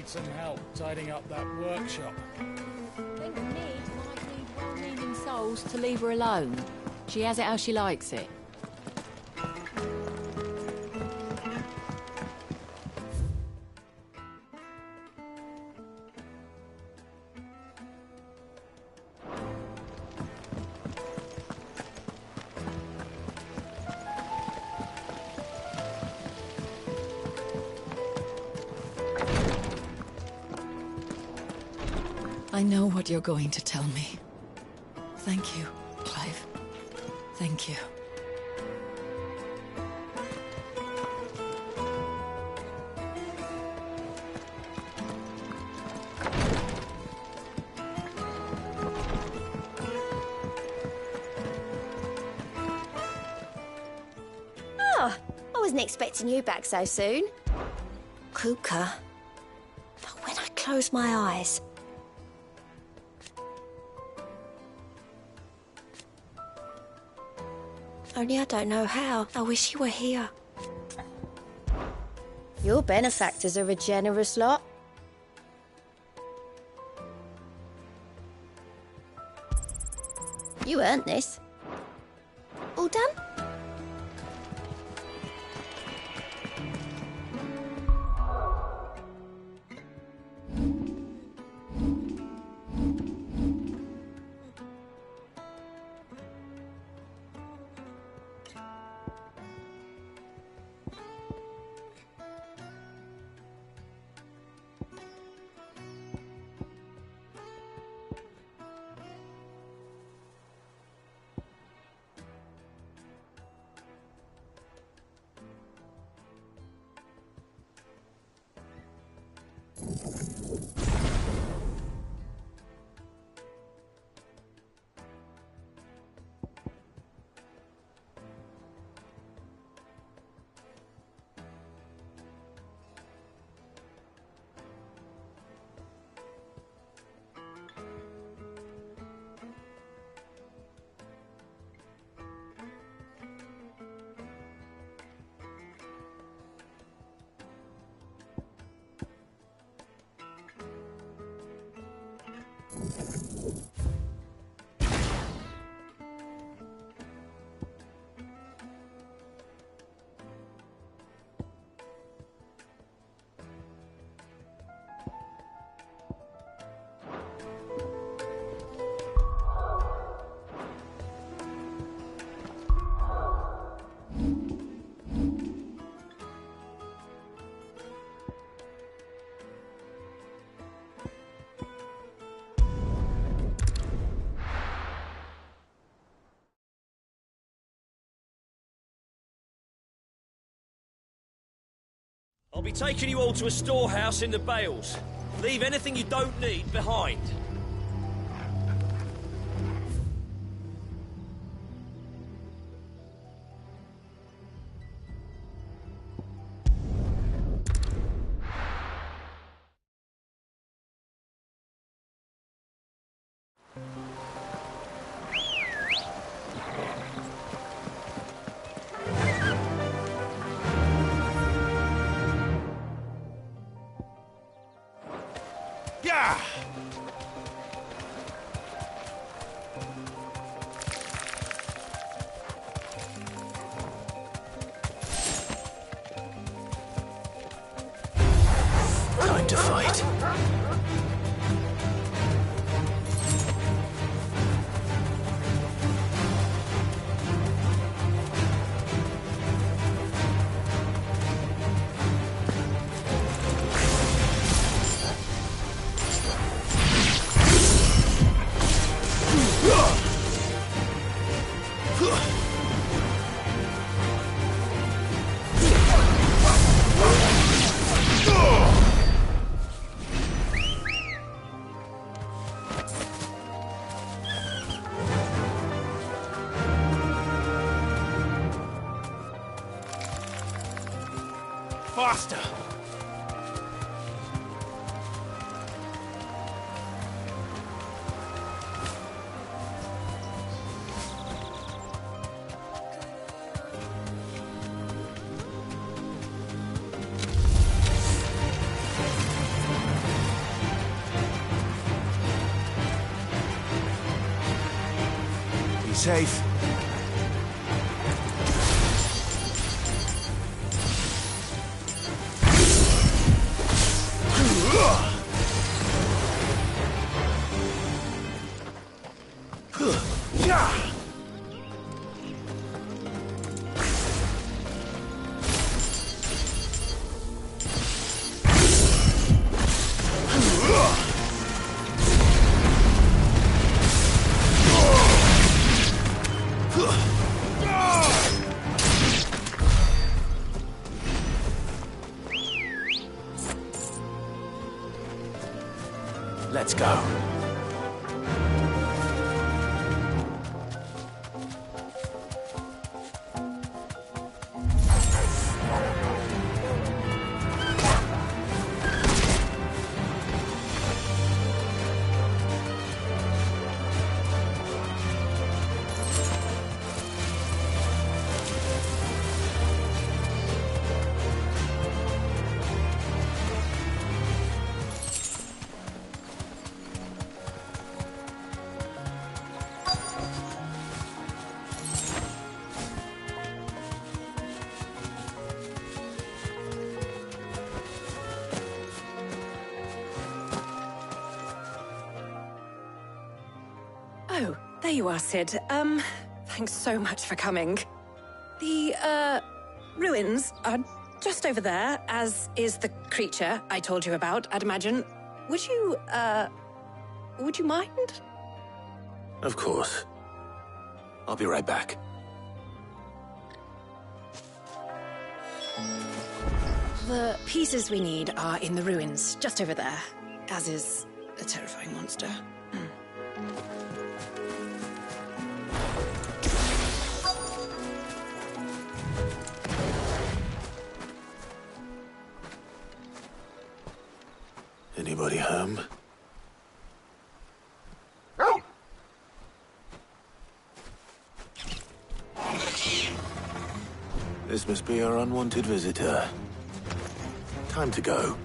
need some help tidying up that workshop. Think Nid might need well-meaning souls to leave her alone. She has it how she likes it. I know what you're going to tell me. Thank you, Clive. Thank you. Oh, I wasn't expecting you back so soon. Kuka. But when I close my eyes... Only I don't know how. I wish you were here. Your benefactors are a generous lot. You earned this. All done? I'll be taking you all to a storehouse in the Bales. Leave anything you don't need behind. Yeah! Time to fight. Faster! safe. Let's go. Oh, there you are, Sid. Thanks so much for coming. The, ruins are just over there, as is the creature I told you about, I'd imagine. Would you mind? Of course. I'll be right back. The pieces we need are in the ruins, just over there, as is a terrifying monster. Anybody home? This must be our unwanted visitor. Time to go.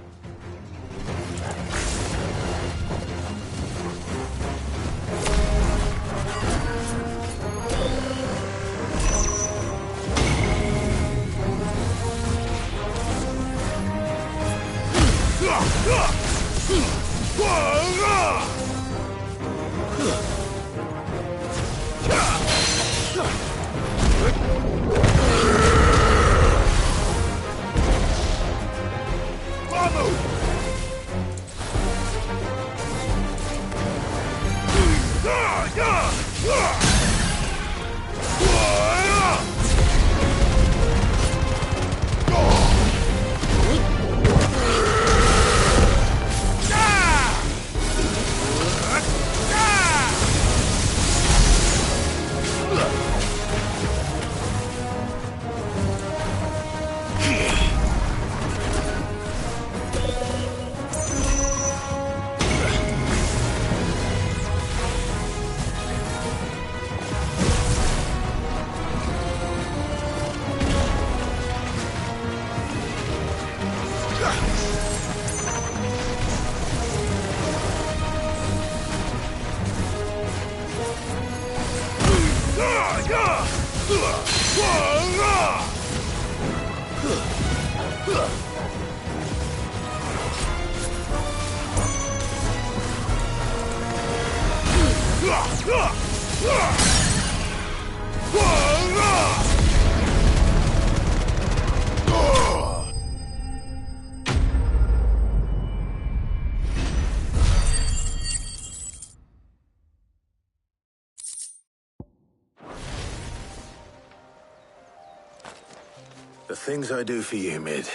The things I do for you, Mid.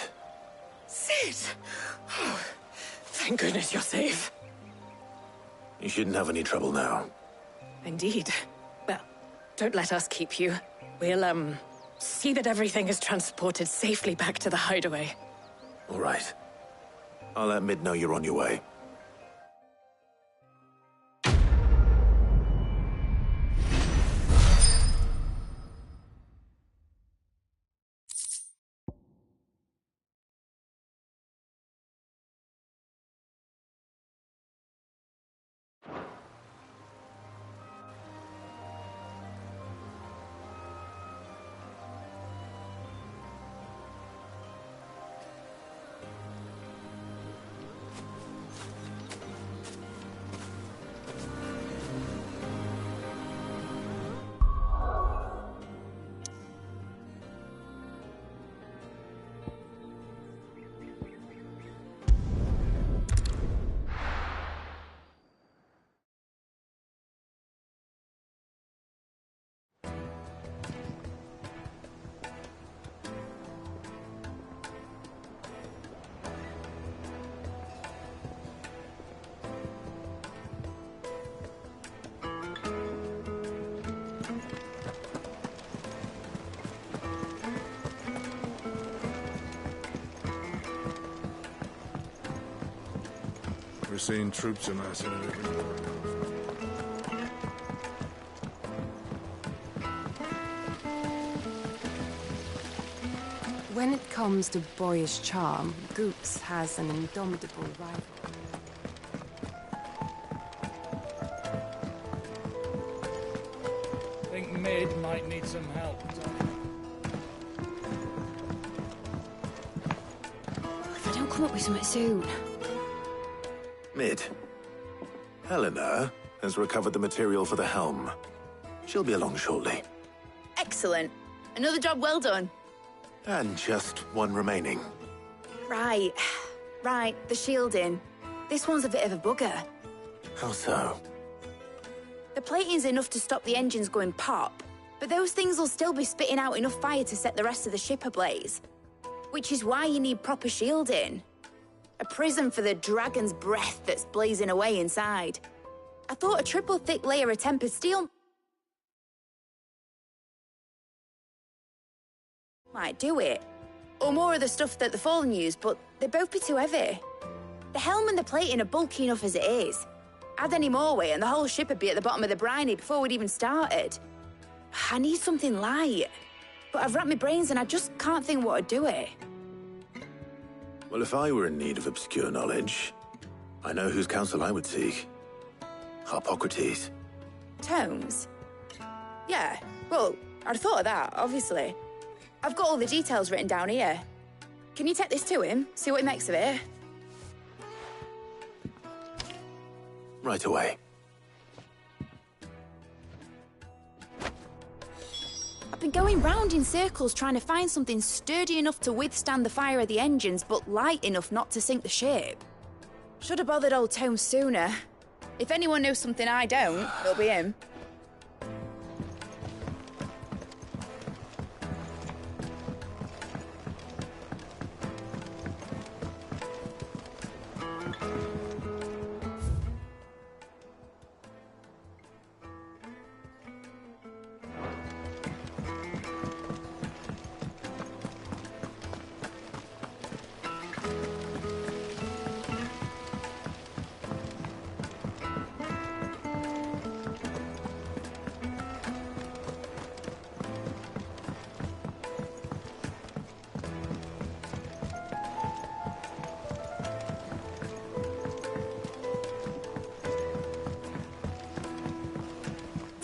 Sid! Oh, thank goodness you're safe. You shouldn't have any trouble now. Indeed. Well, don't let us keep you. We'll, see that everything is transported safely back to the hideaway. All right. I'll let Mid know you're on your way. we're seeing troops amassing everywhere. When it comes to boyish charm, Goops has an indomitable rival. Think Mid might need some help. If I don't come up with something soon. Mid. Helena has recovered the material for the helm. She'll be along shortly. Excellent. Another job well done. And just one remaining. Right. Right, the shielding. This one's a bit of a bugger. How so? The plating's enough to stop the engines going pop, but those things will still be spitting out enough fire to set the rest of the ship ablaze. Which is why you need proper shielding. A prison for the dragon's breath that's blazing away inside. I thought a triple thick layer of tempered steel might do it. Or more of the stuff that the Fallen use, but they'd both be too heavy. The helm and the plating are bulky enough as it is. Add any more weight and the whole ship would be at the bottom of the briny before we'd even started. I need something light. But I've racked my brains and I just can't think what would do it. Well, if I were in need of obscure knowledge, I know whose counsel I would seek. Harpocrates. Tomes? Yeah, well, I'd thought of that, obviously. I've got all the details written down here. Can you take this to him, see what he makes of it? Right away. I've been going round in circles trying to find something sturdy enough to withstand the fire of the engines, but light enough not to sink the ship. Should have bothered old Tomes sooner. If anyone knows something I don't, it'll be him.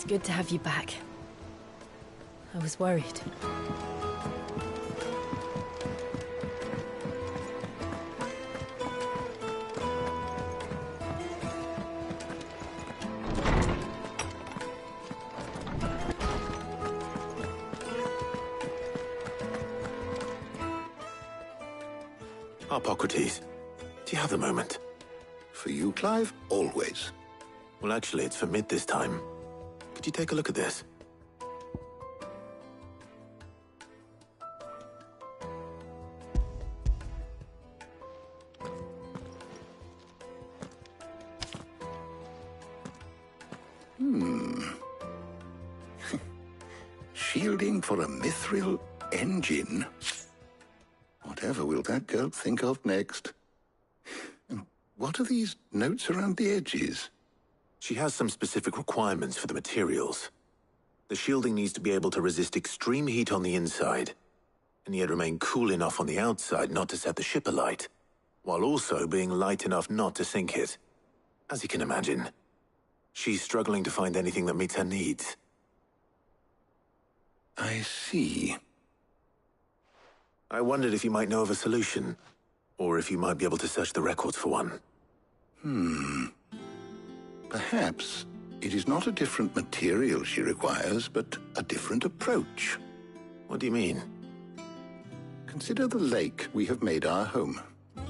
Good to have you back. I was worried. Harpocrates, do you have a moment? For you, Clive? Always. Well, actually, it's for Mid this time. Could you take a look at this? Shielding for a mithril engine? Whatever will that girl think of next? And what are these notes around the edges? She has some specific requirements for the materials. The shielding needs to be able to resist extreme heat on the inside, and yet remain cool enough on the outside not to set the ship alight, while also being light enough not to sink it. As you can imagine, she's struggling to find anything that meets her needs. I see. I wondered if you might know of a solution, or if you might be able to search the records for one. Perhaps it is not a different material she requires, but a different approach. What do you mean? Consider the lake we have made our home.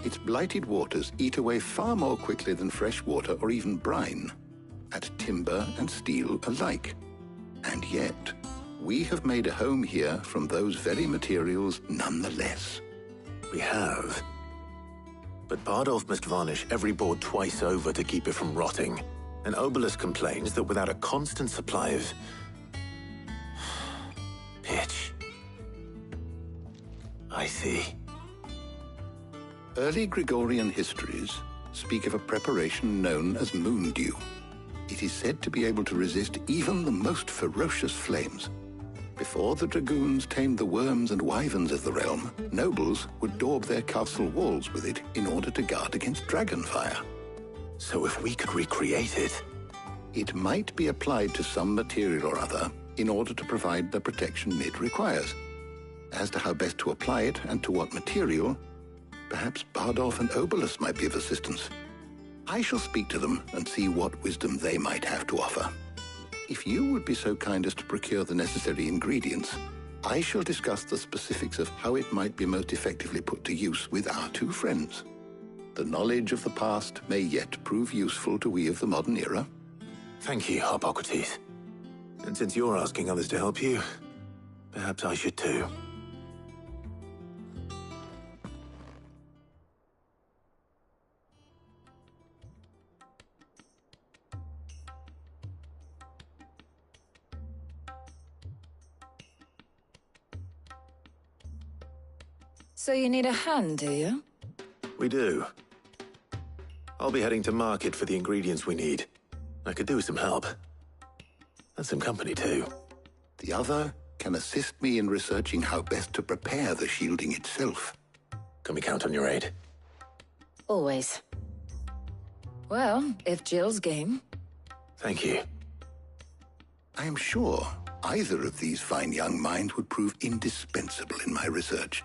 Its blighted waters eat away far more quickly than fresh water or even brine, at timber and steel alike. And yet, we have made a home here from those very materials nonetheless. We have. But Bardolph must varnish every board twice over to keep it from rotting. And Obelus complains that without a constant supply of pitch. I see. Early Gregorian histories speak of a preparation known as moon dew. It is said to be able to resist even the most ferocious flames. Before the dragoons tamed the worms and wyverns of the realm, nobles would daub their castle walls with it in order to guard against dragon fire. So if we could recreate it... It might be applied to some material or other in order to provide the protection it requires. As to how best to apply it and to what material, perhaps Bardolph and Obolus might be of assistance. I shall speak to them and see what wisdom they might have to offer. If you would be so kind as to procure the necessary ingredients, I shall discuss the specifics of how it might be most effectively put to use with our two friends. The knowledge of the past may yet prove useful to we of the modern era. Thank you, Hippocrates. And since you're asking others to help you, perhaps I should too. So you need a hand, do you? We do. I'll be heading to market for the ingredients we need. I could do with some help. And some company, too. The other can assist me in researching how best to prepare the shielding itself. Can we count on your aid? Always. Well, if Jill's game. Thank you. I am sure either of these fine young minds would prove indispensable in my research.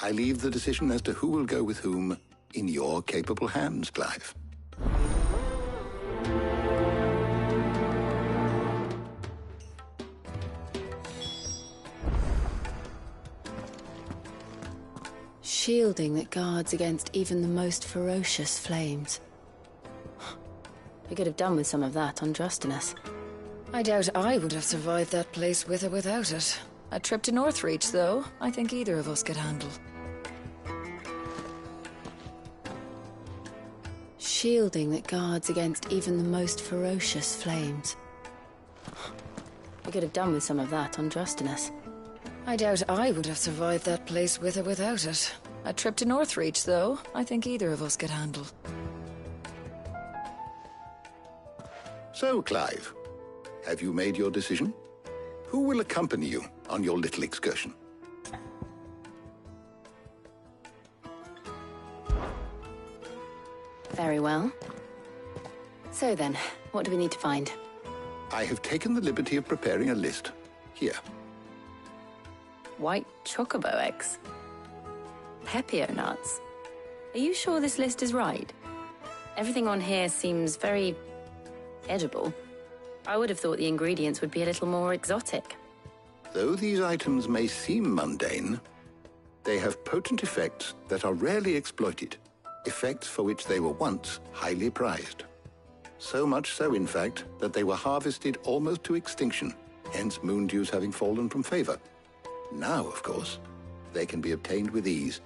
I leave the decision as to who will go with whom in your capable hands, Clive. Shielding that guards against even the most ferocious flames. We could have done with some of that on Justinus. I doubt I would have survived that place with or without it. A trip to Northreach, though, I think either of us could handle. Shielding that guards against even the most ferocious flames. We could have done with some of that on Justinus. I doubt I would have survived that place with or without it. A trip to Northreach, though, I think either of us could handle. So, Clive, have you made your decision? Who will accompany you on your little excursion? Very well. So then, what do we need to find? I have taken the liberty of preparing a list. Here. White chocobo eggs. Pepio nuts. Are you sure this list is right? Everything on here seems very edible. I would have thought the ingredients would be a little more exotic. Though these items may seem mundane, they have potent effects that are rarely exploited, effects for which they were once highly prized. So much so, in fact, that they were harvested almost to extinction, hence moon dews having fallen from favor. Now, of course, they can be obtained with ease.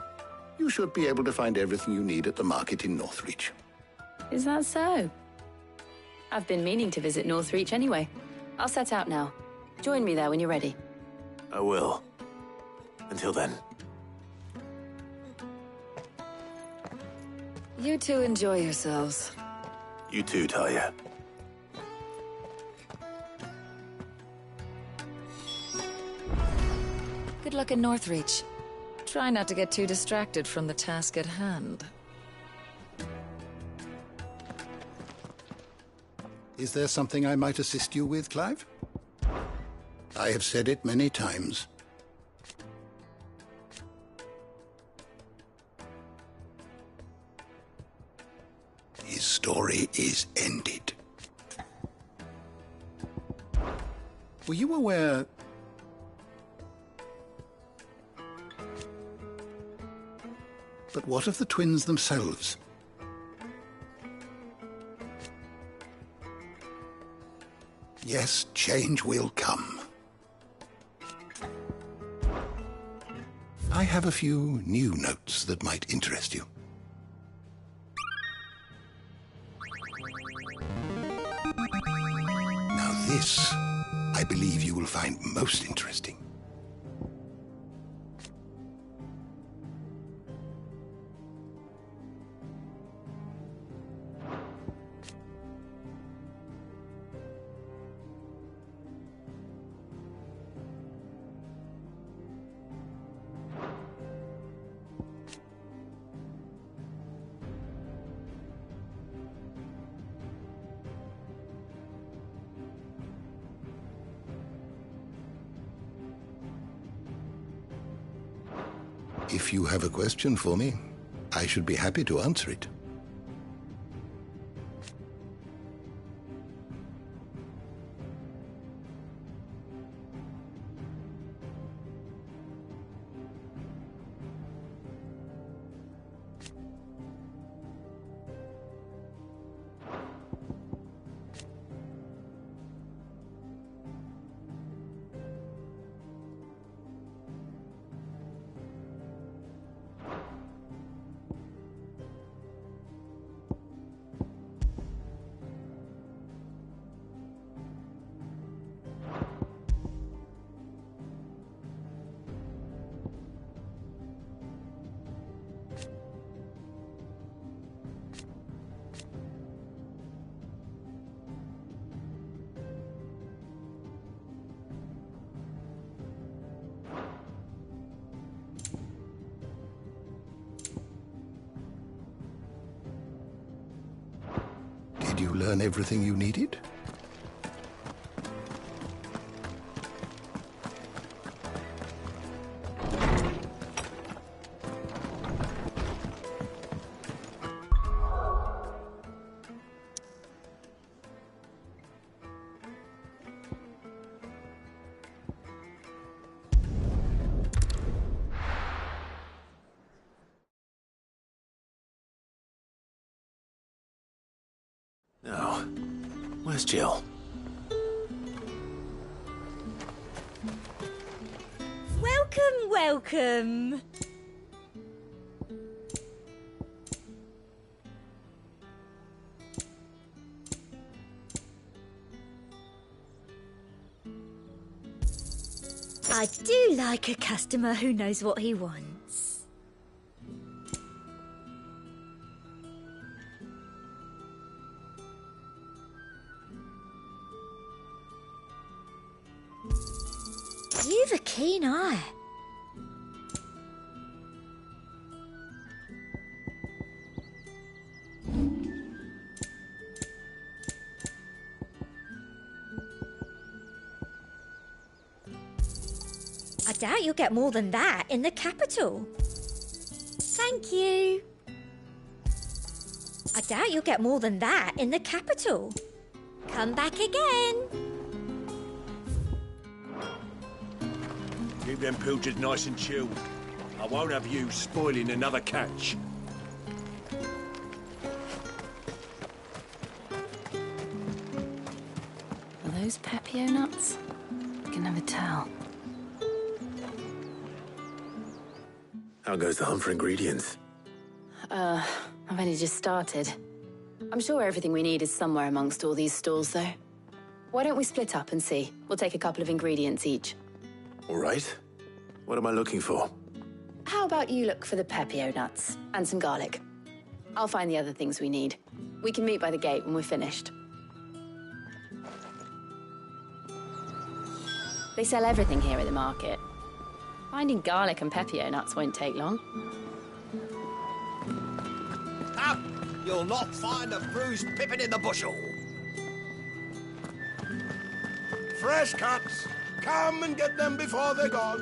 You should be able to find everything you need at the market in Northreach. Is that so? I've been meaning to visit Northreach anyway. I'll set out now. Join me there when you're ready. I will. Until then. You two enjoy yourselves. You too, Talia. Good luck in Northreach. Try not to get too distracted from the task at hand. Is there something I might assist you with, Clive? I have said it many times. His story is ended. Were you aware... But what of the twins themselves? Yes, change will come. I have a few new notes that might interest you. Now this, I believe you will find most interesting. If you have a question for me, I should be happy to answer it. Did you learn everything you needed? Now, where's Jill? Welcome, welcome. I do like a customer who knows what he wants. You've a keen eye. I doubt you'll get more than that in the capital. Thank you. I doubt you'll get more than that in the capital. Come back again. Keep them pilchards nice and chilled. I won't have you spoiling another catch. Are those Pepio nuts? I can never tell. How goes the hunt for ingredients? I've only just started. I'm sure everything we need is somewhere amongst all these stalls, though. Why don't we split up and see? We'll take a couple of ingredients each. All right. What am I looking for? How about you look for the Pepio nuts and some garlic? I'll find the other things we need. We can meet by the gate when we're finished. They sell everything here at the market. Finding garlic and Pepio nuts won't take long. Up! You'll not find a bruised pippin in the bushel. Fresh cuts. Come and get them before they're gone.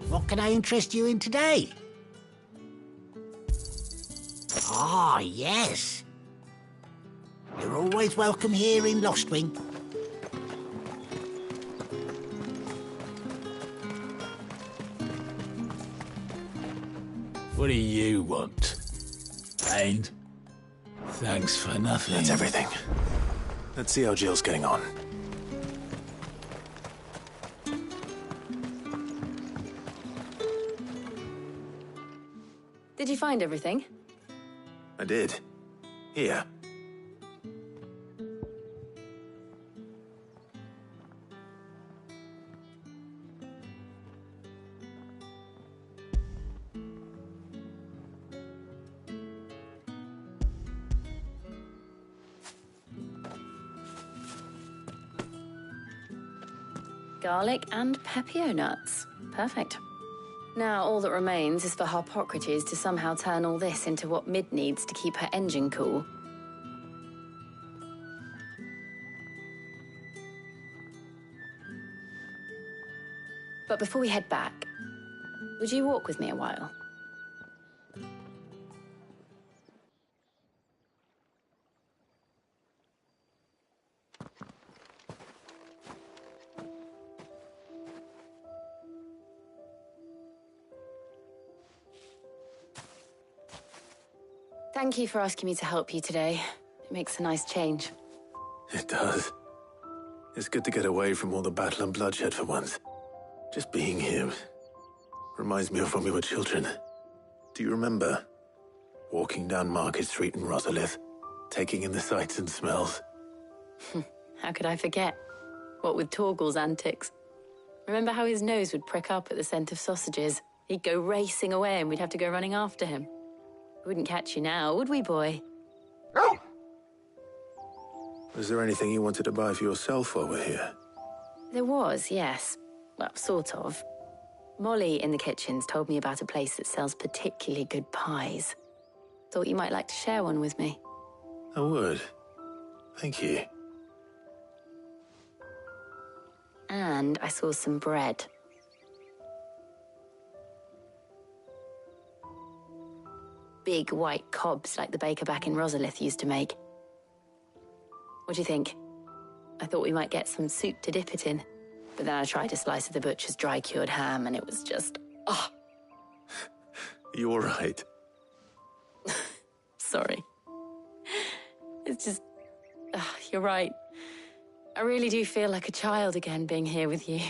What can I interest you in today? Ah, yes. You're always welcome here in Lostwing. What do you want? And thanks for nothing. That's everything. Let's see how Jill's getting on. Did you find everything? I did. Here. Garlic and Pepio nuts. Perfect. Now, all that remains is for Harpocrates to somehow turn all this into what Mid needs to keep her engine cool. But before we head back, Would you walk with me a while? Thank you for asking me to help you today. It makes a nice change. It does. It's good to get away from all the battle and bloodshed for once. Just being here reminds me of when we were children. Do you remember? Walking down Market Street in Rosalith, taking in the sights and smells. How could I forget? What with Torgal's antics. Remember how his nose would prick up at the scent of sausages? He'd go racing away and we'd have to go running after him. We wouldn't catch you now, would we, boy? Was there anything you wanted to buy for yourself while we're here? There was, yes. Well, sort of. Molly in the kitchens told me about a place that sells particularly good pies. Thought you might like to share one with me. I would. Thank you. And I saw some bread. Big white cobs like the baker back in Rosalith used to make. What do you think? I thought we might get some soup to dip it in. But then I tried a slice of the butcher's dry-cured ham and it was just... oh. You all right? Sorry. It's just... you're right. I really do feel like a child again being here with you.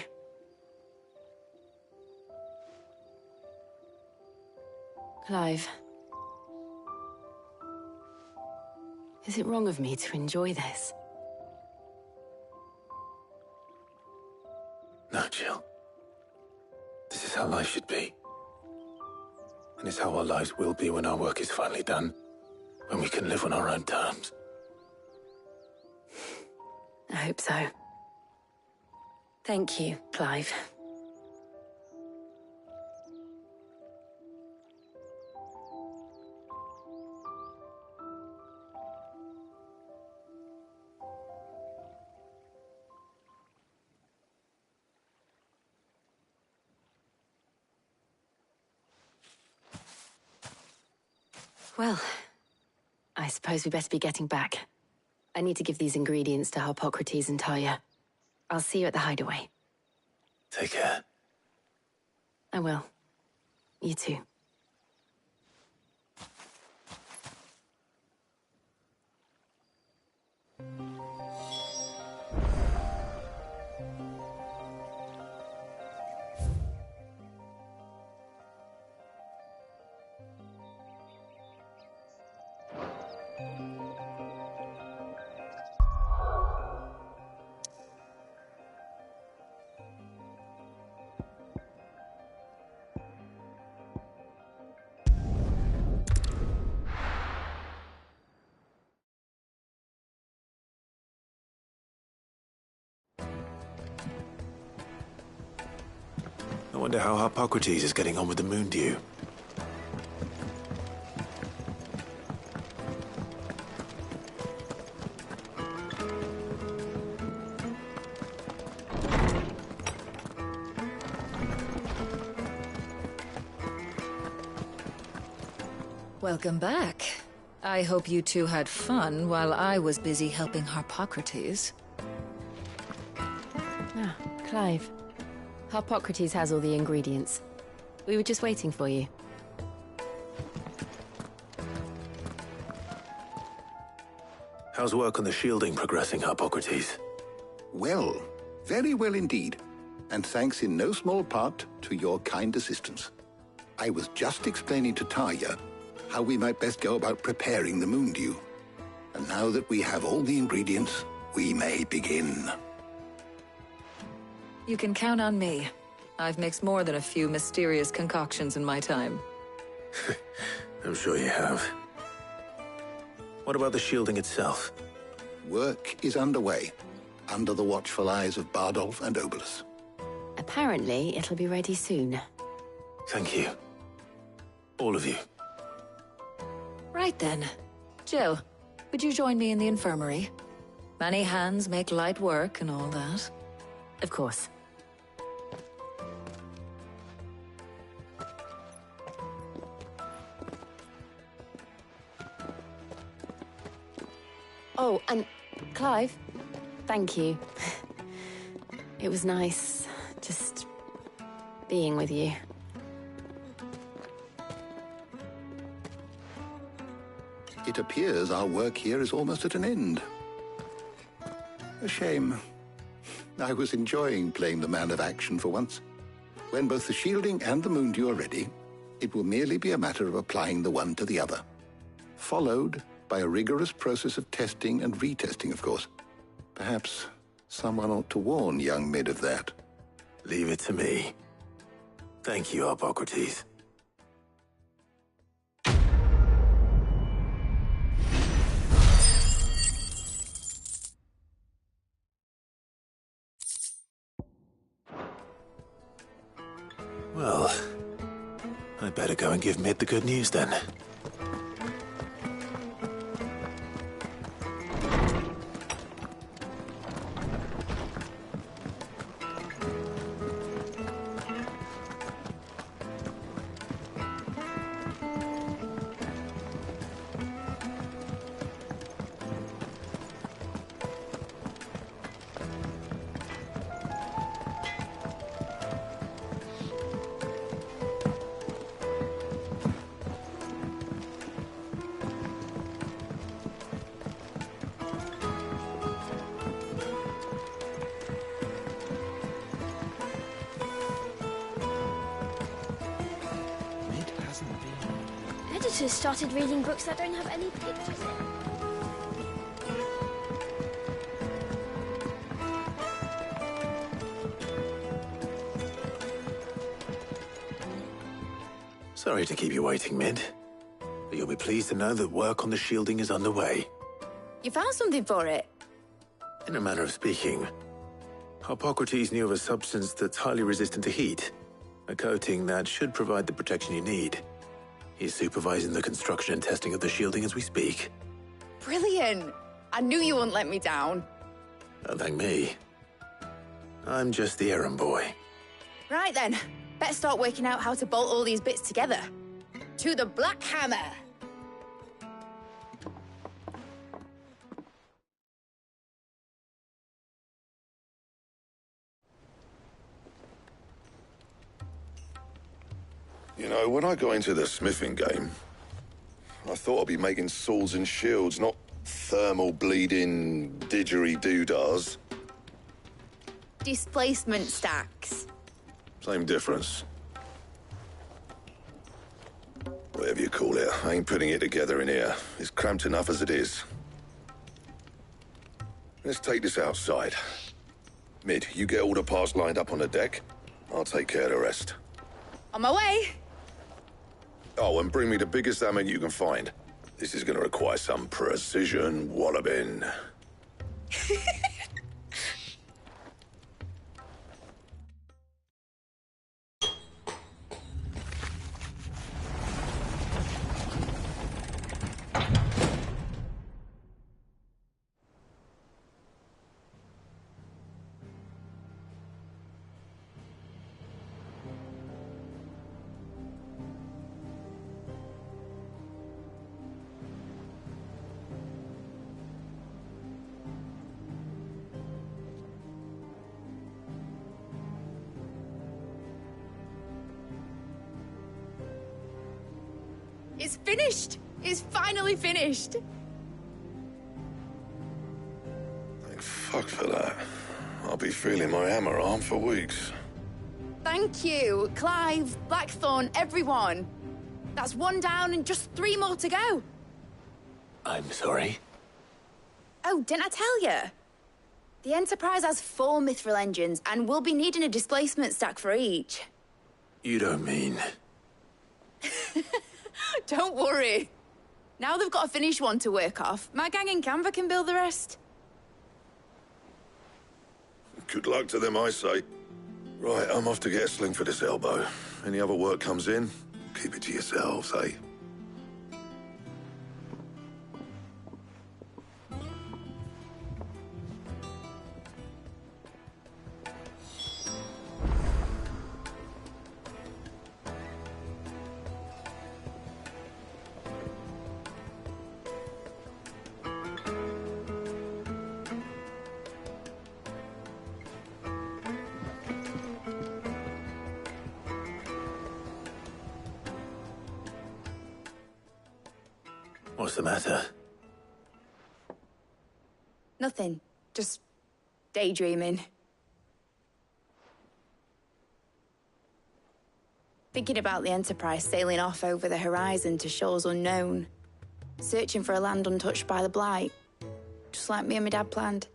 Clive. Is it wrong of me to enjoy this? No, Jill. This is how life should be. And it's how our lives will be when our work is finally done. When we can live on our own terms. I hope so. Thank you, Clive. Well, I suppose we better be getting back. I need to give these ingredients to Harpocrates and Tarja. I'll see you at the hideaway. Take care. I will. You too. I wonder how Harpocrates is getting on with the moon dew. Welcome back. I hope you two had fun while I was busy helping Harpocrates. Ah, Clive. Harpocrates has all the ingredients. We were just waiting for you. How's work on the shielding progressing, Harpocrates? Well, very well indeed. And thanks in no small part to your kind assistance. I was just explaining to Tarja how we might best go about preparing the moon dew. And now that we have all the ingredients, we may begin. You can count on me. I've mixed more than a few mysterious concoctions in my time. I'm sure you have. What about the shielding itself? Work is underway, under the watchful eyes of Bardolph and Obolus. Apparently, it'll be ready soon. Thank you. All of you. Right then. Jill, would you join me in the infirmary? Many hands make light work and all that. Of course. Oh, and Clive, thank you. It was nice just being with you. It appears our work here is almost at an end. A shame. I was enjoying playing the man of action for once. When both the shielding and the moondew are ready, it will merely be a matter of applying the one to the other. Followed by a rigorous process of testing and retesting, of course. Perhaps someone ought to warn young Mid of that. Leave it to me. Thank you, Hippocrates. Well, I'd better go and give Mid the good news then. Editors started reading books that don't have any pictures in. Sorry to keep you waiting, Mid. But you'll be pleased to know that work on the shielding is underway. You found something for it? In a manner of speaking, Hippocrates knew of a substance that's highly resistant to heat. A coating that should provide the protection you need. He's supervising the construction and testing of the shielding as we speak. Brilliant! I knew you wouldn't let me down. Don't thank me. I'm just the errand boy. Right then, better start working out how to bolt all these bits together. To the Black Hammer! You know, when I got into the smithing game, I thought I'd be making swords and shields, not thermal bleeding didgeridoo-dahs. Displacement stacks. Same difference. Whatever you call it, I ain't putting it together in here. It's cramped enough as it is. Let's take this outside. Mid, you get all the parts lined up on the deck. I'll take care of the rest. On my way! Oh, and bring me the biggest hammer you can find. This is gonna require some precision walloping. It's finished! It's finally finished! Thank fuck for that. I'll be feeling my hammer arm for weeks. Thank you, Clive, Blackthorn, everyone. That's one down and just 3 more to go. I'm sorry. Oh, didn't I tell you? The Enterprise has 4 mithril engines, and we'll be needing a displacement stack for each. You don't mean... Don't worry. Now they've got a finished one to work off, my gang in Canva can build the rest. Good luck to them, I say. Right, I'm off to get a sling for this elbow. Any other work comes in, keep it to yourselves, eh? What's the matter? Nothing. Just daydreaming. Thinking about the Enterprise sailing off over the horizon to shores unknown. Searching for a land untouched by the Blight. Just like me and my dad planned.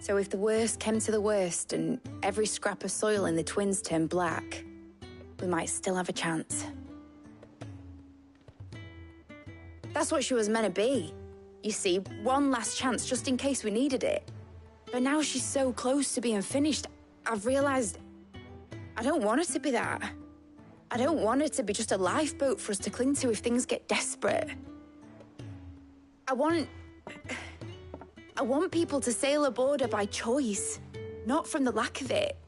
So if the worst came to the worst and every scrap of soil in the Twins turned black, we might still have a chance. That's what she was meant to be. You see, one last chance just in case we needed it. But now she's so close to being finished, I've realized I don't want her to be that. I don't want her to be just a lifeboat for us to cling to if things get desperate. I want people to sail aboard her by choice, not from the lack of it.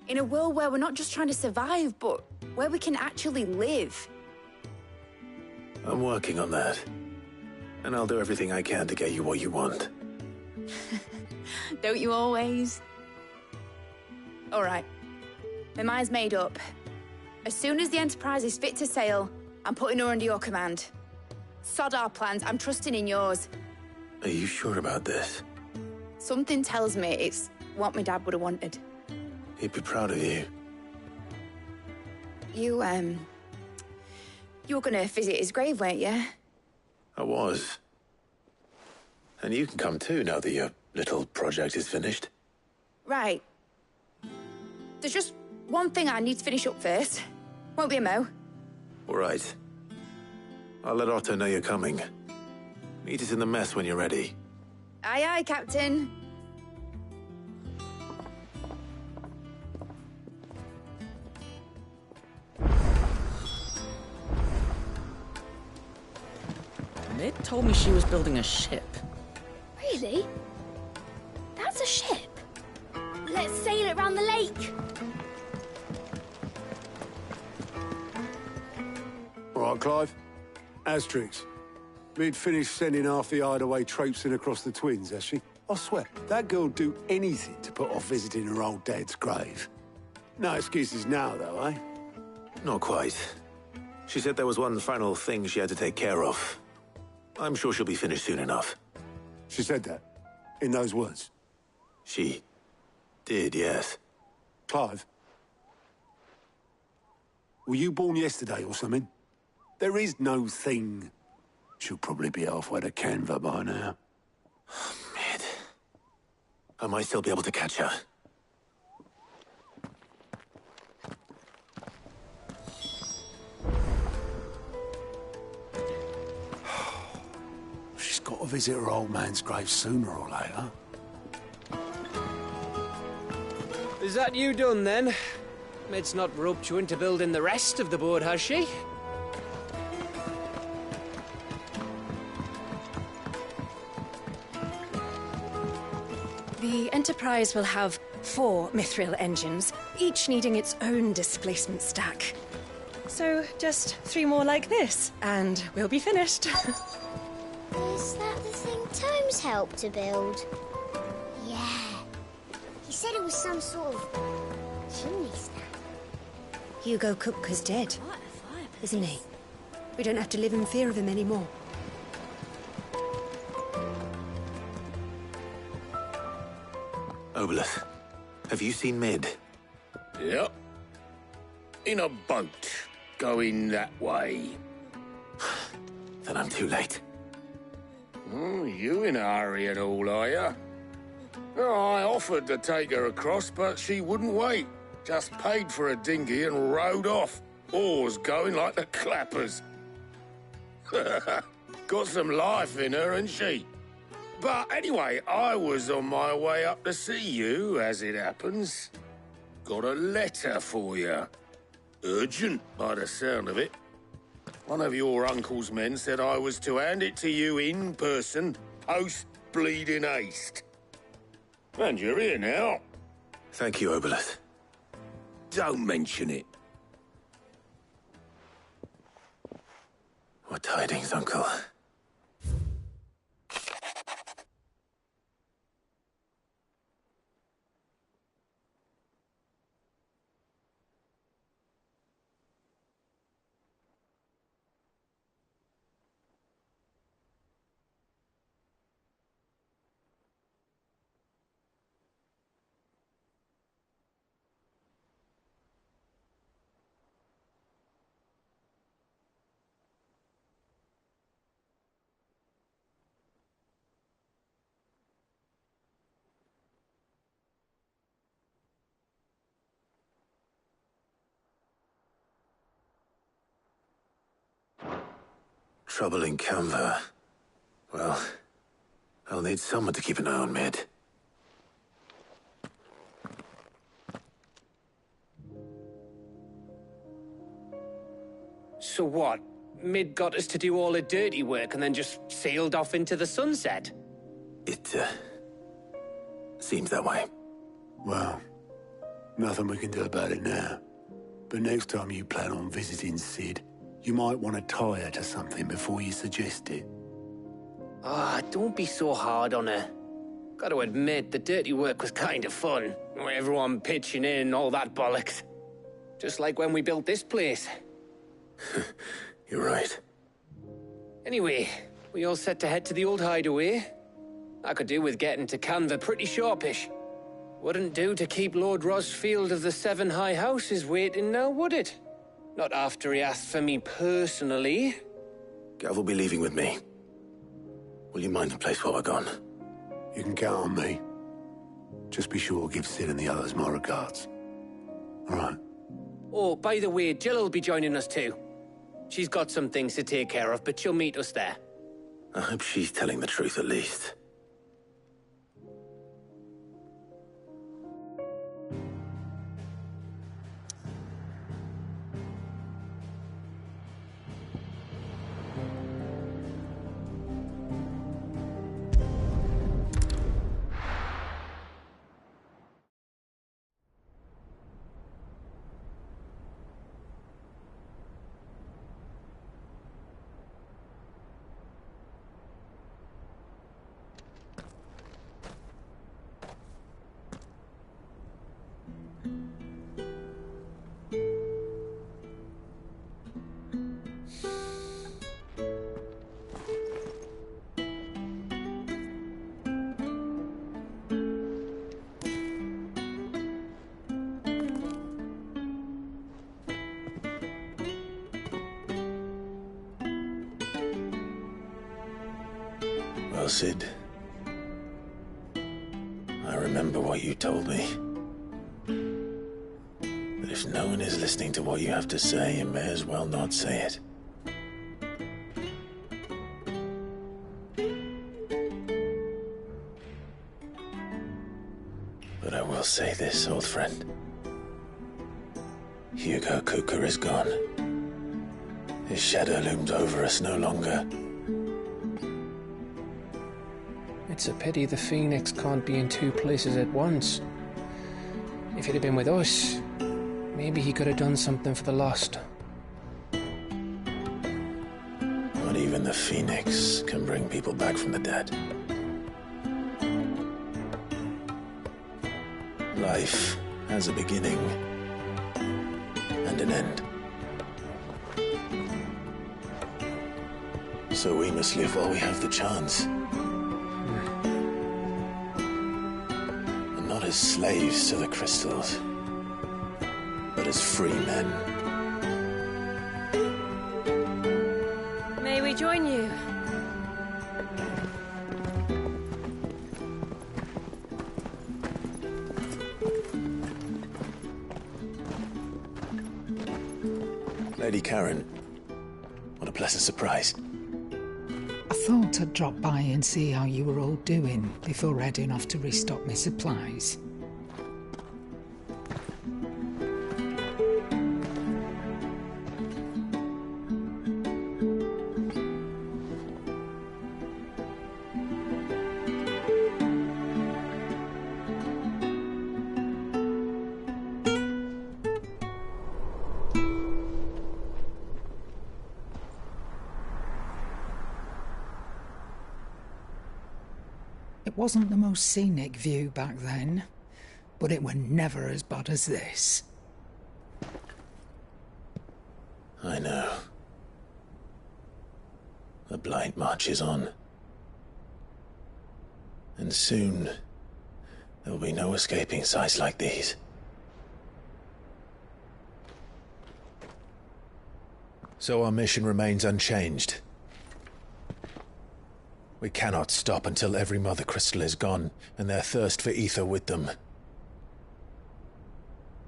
In a world where we're not just trying to survive, but where we can actually live. I'm working on that. And I'll do everything I can to get you what you want. Don't you always? All right. My mind's made up. As soon as the Enterprise is fit to sail, I'm putting her under your command. Sod our plans, I'm trusting in yours. Are you sure about this? Something tells me it's what my dad would have wanted. He'd be proud of you. You were gonna visit his grave, weren't you? I was. And you can come too now that your little project is finished. Right. There's just one thing I need to finish up first. Won't be a mo. All right. I'll let Otto know you're coming. Meet us in the mess when you're ready. Aye, aye, Captain. Mid told me she was building a ship. Really? That's a ship? Let's sail it around the lake. All right, Clive. Asterix. Mid finished sending half the hideaway traipsing across the Twins, has she? I swear, that girl'd do anything to put off visiting her old dad's grave. No excuses now, though, eh? Not quite. She said there was one final thing she had to take care of. I'm sure she'll be finished soon enough. She said that? In those words? She did, yes. Clive? Were you born yesterday or something? There is no thing. She'll probably be halfway to Canva by now. Mid. I might still be able to catch her. She's got to visit her old man's grave sooner or later. Is that you done, then? Mid's not roped you into building the rest of the board, has she? The Enterprise will have 4 mithril engines, each needing its own displacement stack. So just 3 more like this, and we'll be finished. Is that the thing Tomes helped to build? Yeah. He said it was some sort of chimney stack. Hugo Kupka's dead, isn't he? We don't have to live in fear of him anymore. Obolus, have you seen Mid? Yep. In a boat, going that way. Then I'm too late. Oh, you in a hurry at all, are you? Oh, I offered to take her across, but she wouldn't wait. Just paid for a dinghy and rowed off. Oars going like the clappers. Got some life in her, ain't she? But anyway, I was on my way up to see you, as it happens. Got a letter for you. Urgent, by the sound of it. One of your uncle's men said I was to hand it to you in person, post-bleeding haste. And you're here now. Thank you, Obolus. Don't mention it. What tidings, Uncle? Trouble in Canva. Well, I'll need someone to keep an eye on Mid. So what? Mid got us to do all the dirty work and then just sailed off into the sunset? It, seems that way. Well, nothing we can do about it now. But next time you plan on visiting Sid, you might want to tie her to something before you suggest it. Ah, don't be so hard on her. Gotta admit, the dirty work was kind of fun. Everyone pitching in, all that bollocks. Just like when we built this place. You're right. Anyway, we all set to head to the old hideaway. I could do with getting to Canva pretty sharpish. Wouldn't do to keep Lord Rosfield of the Seven High Houses waiting now, would it? Not after he asked for me personally. Gav will be leaving with me. Will you mind the place while we're gone? You can count on me. Just be sure to give Sid and the others my regards. All right. Oh, by the way, Jill will be joining us too. She's got some things to take care of, but she'll meet us there. I hope she's telling the truth at least. Well, Sid, I remember what you told me. That if no one is listening to what you have to say, you may as well not say it. But I will say this, old friend. Hugo Cooker is gone. His shadow looms over us no longer. It's a pity the Phoenix can't be in two places at once. If he'd have been with us, maybe he could have done something for the Lost. Not even the Phoenix can bring people back from the dead. Life has a beginning and an end. So we must live while we have the chance. And not as slaves to the crystals, but as free men. May we join you? Lady Karen, what a pleasant surprise. I thought I'd drop by and see how you were all doing before heading off to restock my supplies. It wasn't the most scenic view back then, but it were never as bad as this. I know. The blight marches on. And soon, there will be no escaping sights like these. So our mission remains unchanged. We cannot stop until every Mother Crystal is gone, and their thirst for ether with them.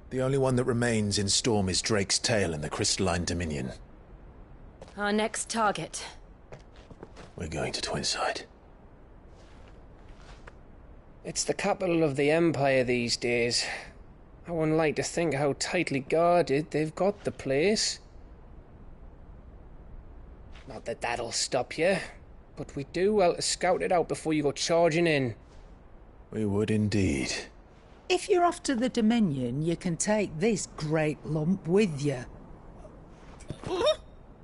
The only one that remains in Storm is Drake's tail in the Crystalline Dominion. Our next target. We're going to Twinside. It's the capital of the Empire these days. I wouldn't like to think how tightly guarded they've got the place. Not that that'll stop you, but we do well to scout it out before you go charging in. We would indeed. If you're off to the Dominion, you can take this great lump with you.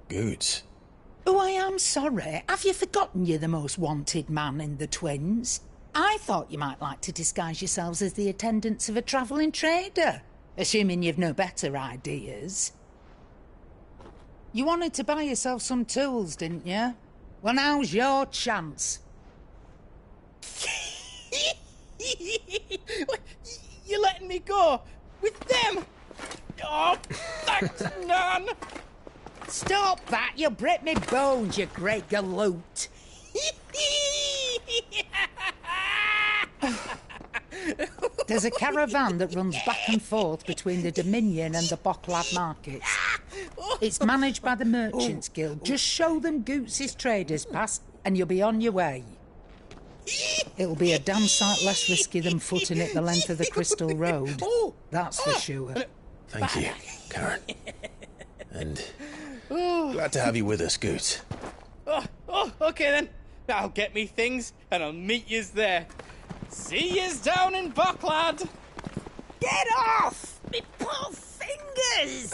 Goots. Oh, I am sorry. Have you forgotten you're the most wanted man in the Twins? I thought you might like to disguise yourselves as the attendants of a travelling trader, assuming you've no better ideas. You wanted to buy yourself some tools, didn't you? Well, now's your chance. You're letting me go with them? Oh, thanks, Nan. Stop that! You'll break me bones, you great galoot. There's a caravan that runs back and forth between the Dominion and the Bocklad markets. It's managed by the Merchants Guild. Just show them Goots' traders pass and you'll be on your way. It'll be a damn sight less risky than footing it the length of the Crystal Road. That's for sure. Thank you, Karen. And glad to have you with us, Goots. Okay then. I'll get me things and I'll meet yous there. See yous down in Bocklad. Get off! Me poor fingers!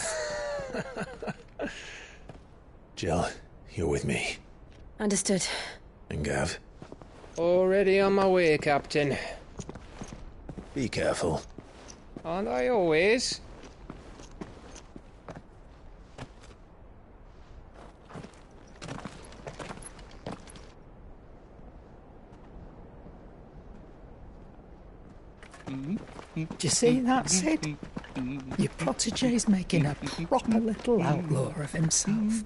Jill, you're with me. Understood. And Gav? Already on my way, Captain. Be careful. Aren't I always? Do you see that, Sid? Your protege's making a proper little outlaw of himself.